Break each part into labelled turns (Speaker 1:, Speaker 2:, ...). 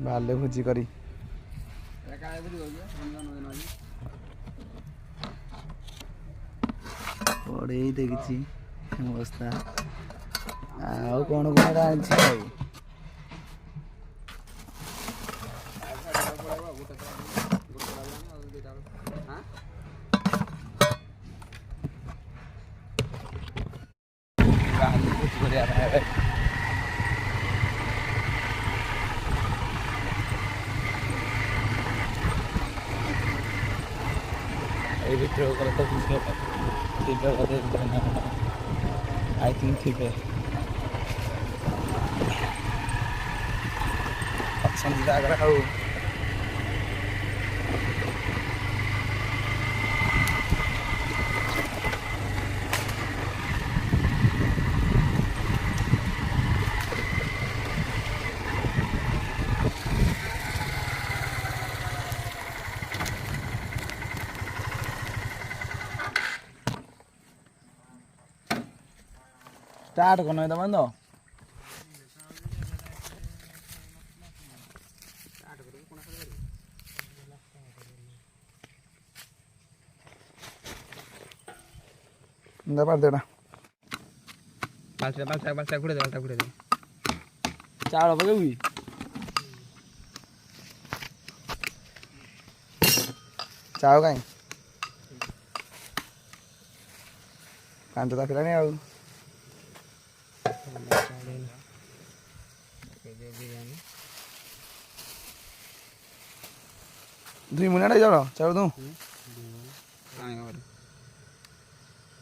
Speaker 1: बाले भोजी करी पड़े देखी अवस्था आउ कौन कौन आनी I think ठीक है अच्छा जाग रहा हूँ स्टार्ट करना है तो बंदो इंदा पार देना बालसा कुड़े दे चावल पकेबी चाव कहीं कांच तो फिर नहीं आऊ दुई मिनट जाओ चाव तू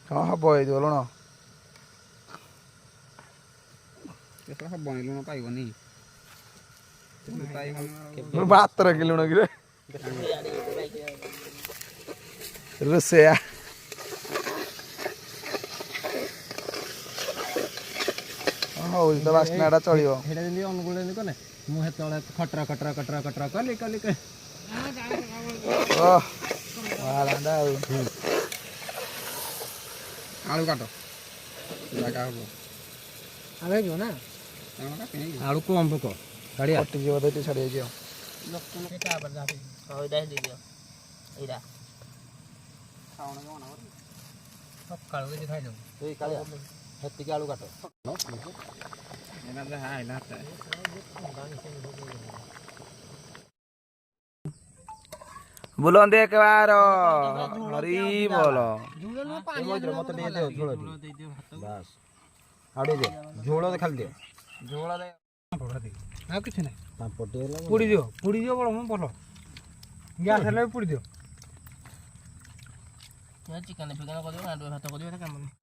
Speaker 1: हाँ हम ये जो लुण हम लुण पाइबनी बात रखी लुण कि रोसैया हाँ तो बास्नाटा चलो अनुकूल मुझे खटरा खटरा खटरा खटरा कली कली आलू काट आलू ना आलू कम पक गाड़ी कटी छाड़ी जाइए हेतिक आलू काट बोलो देख बार हरी बोलो बस आड़े दे झोल दे खाली दे झोल दे आ किछ नै पुड़ी दियो बड़ हम बोलो गैस हेले पुड़ी दियो चिकन फिकन कर दियो ना भात कर दियो काम